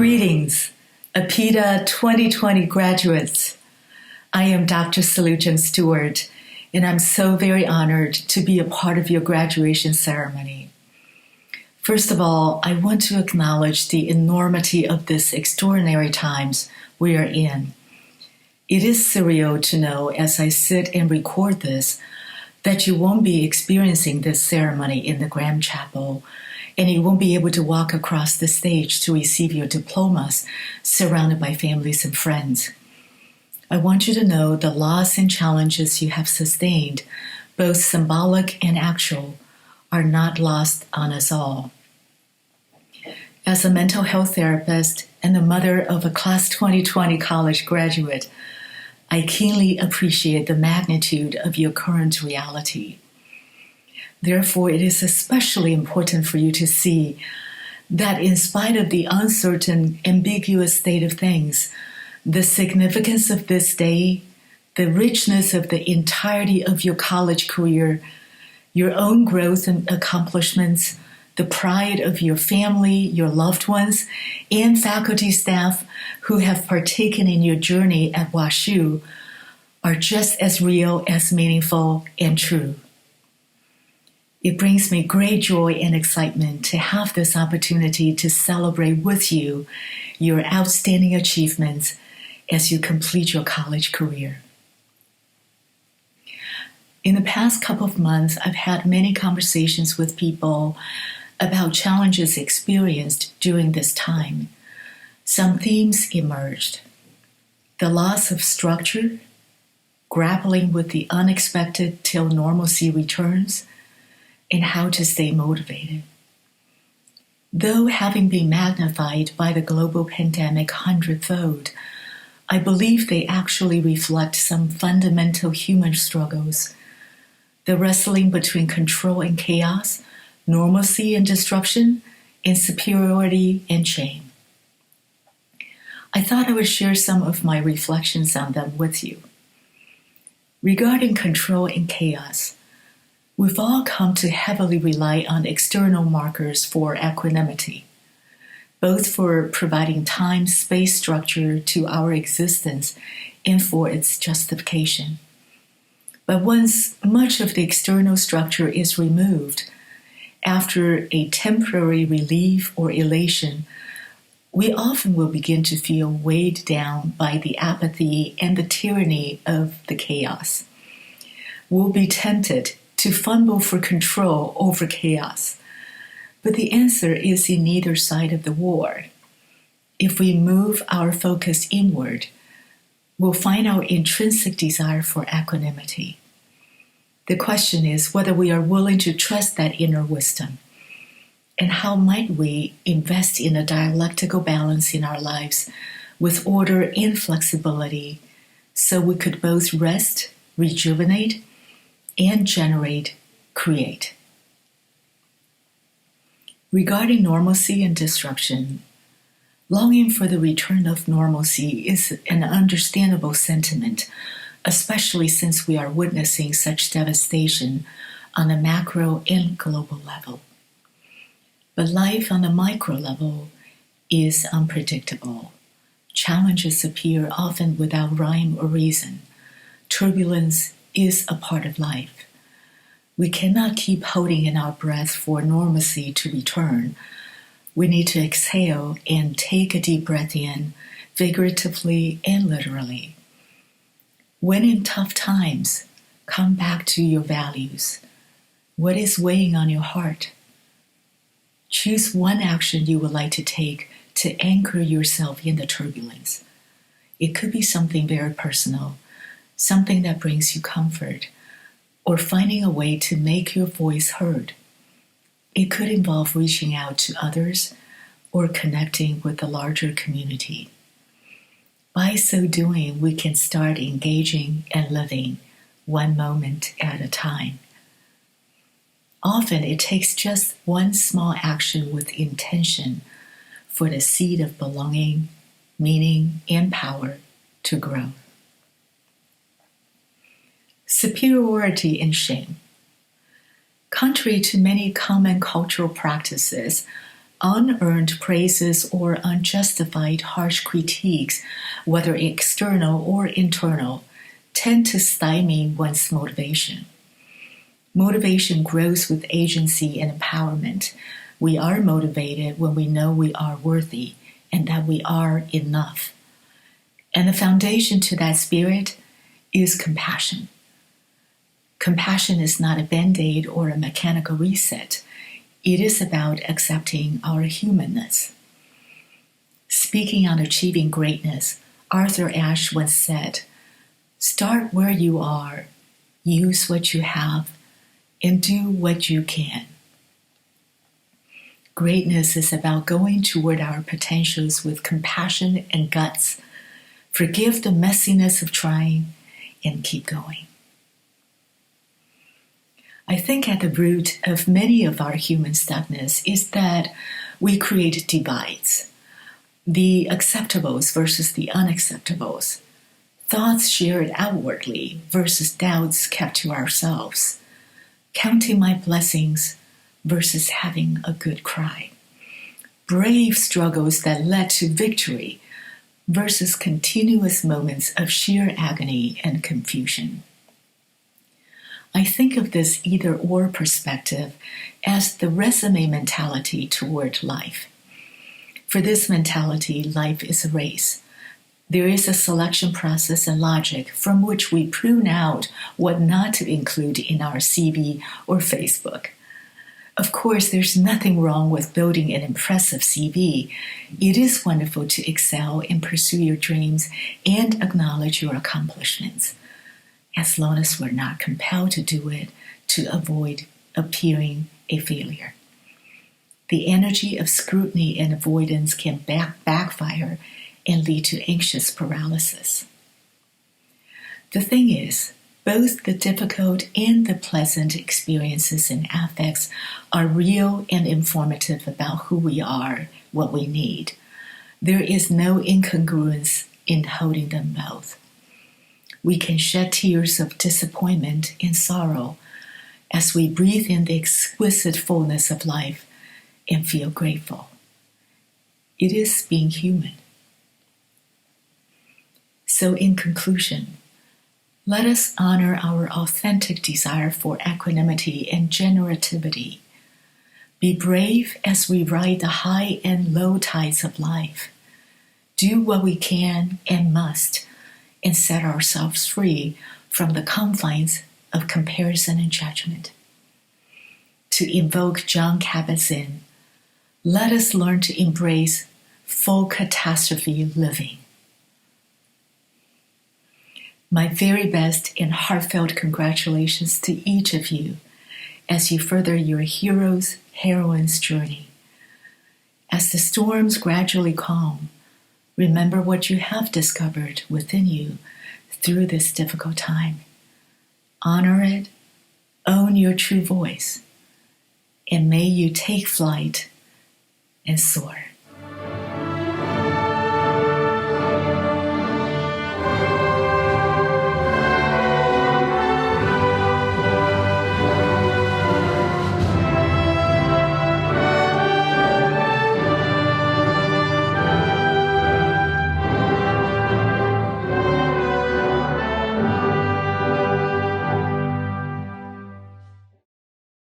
Greetings, APIDA 2020 graduates. I am Dr. Salujin Stewart, and I'm so very honored to be a part of your graduation ceremony. First of all, I want to acknowledge the enormity of this extraordinary times we are in. It is surreal to know as I sit and record this that you won't be experiencing this ceremony in the Graham Chapel, and you won't be able to walk across the stage to receive your diplomas surrounded by families and friends. I want you to know the loss and challenges you have sustained, both symbolic and actual, are not lost on us all. As a mental health therapist and the mother of a Class 2020 college graduate, I keenly appreciate the magnitude of your current reality. Therefore, it is especially important for you to see that in spite of the uncertain, ambiguous state of things, the significance of this day, the richness of the entirety of your college career, your own growth and accomplishments, the pride of your family, your loved ones, and faculty staff who have partaken in your journey at WashU are just as real, as meaningful, and true. It brings me great joy and excitement to have this opportunity to celebrate with you your outstanding achievements as you complete your college career. In the past couple of months, I've had many conversations with people about challenges experienced during this time. Some themes emerged: the loss of structure, grappling with the unexpected till normalcy returns, and how to stay motivated. Though having been magnified by the global pandemic 100-fold, I believe they actually reflect some fundamental human struggles: the wrestling between control and chaos, normalcy and disruption, and superiority and shame. I thought I would share some of my reflections on them with you. Regarding control and chaos, we've all come to heavily rely on external markers for equanimity, both for providing time, space, structure to our existence and for its justification. But once much of the external structure is removed, after a temporary relief or elation, we often will begin to feel weighed down by the apathy and the tyranny of the chaos. We'll be tempted to fumble for control over chaos. But the answer is in neither side of the war. If we move our focus inward, we'll find our intrinsic desire for equanimity. The question is whether we are willing to trust that inner wisdom, and how might we invest in a dialectical balance in our lives with order and flexibility so we could both rest, rejuvenate, and generate, create. Regarding normalcy and disruption, longing for the return of normalcy is an understandable sentiment, especially since we are witnessing such devastation on a macro and global level. But life on a micro level is unpredictable. Challenges appear often without rhyme or reason. Turbulence is a part of life. We cannot keep holding in our breath for normalcy to return. We need to exhale and take a deep breath in, figuratively and literally. When in tough times, come back to your values. What is weighing on your heart? Choose one action you would like to take to anchor yourself in the turbulence. It could be something very personal, something that brings you comfort, or finding a way to make your voice heard. It could involve reaching out to others or connecting with the larger community. By so doing, we can start engaging and living one moment at a time. Often it takes just one small action with intention for the seed of belonging, meaning, and power to grow. Superiority and shame. Contrary to many common cultural practices, Unearned praises or unjustified harsh critiques, whether external or internal, tend to stymie one's motivation. Motivation grows with agency and empowerment. We are motivated when we know we are worthy and that we are enough. And the foundation to that spirit is compassion. Compassion is not a band-aid or a mechanical reset. It is about accepting our humanness. Speaking on achieving greatness, Arthur Ashe once said, "Start where you are, use what you have, and do what you can." Greatness is about going toward our potentials with compassion and guts. Forgive the messiness of trying and keep going. I think at the root of many of our human stuckness is that we create divides. The acceptables versus the unacceptables. Thoughts shared outwardly versus doubts kept to ourselves. Counting my blessings versus having a good cry. Brave struggles that led to victory versus continuous moments of sheer agony and confusion. I think of this either-or perspective as the resume mentality toward life. For this mentality, life is a race. There is a selection process and logic from which we prune out what not to include in our CV or Facebook. Of course, there's nothing wrong with building an impressive CV. It is wonderful to excel and pursue your dreams and acknowledge your accomplishments, as long as we're not compelled to do it to avoid appearing a failure. The energy of scrutiny and avoidance can backfire and lead to anxious paralysis. The thing is, both the difficult and the pleasant experiences and affects are real and informative about who we are, what we need. There is no incongruence in holding them both. We can shed tears of disappointment and sorrow as we breathe in the exquisite fullness of life and feel grateful. It is being human. So in conclusion, let us honor our authentic desire for equanimity and generativity. Be brave as we ride the high and low tides of life. Do what we can and must, and set ourselves free from the confines of comparison and judgment. To invoke Jon Kabat-Zinn, let us learn to embrace full catastrophe living. My very best and heartfelt congratulations to each of you as you further your hero's, heroine's journey. As the storms gradually calm, remember what you have discovered within you through this difficult time. Honor it, own your true voice, and may you take flight and soar.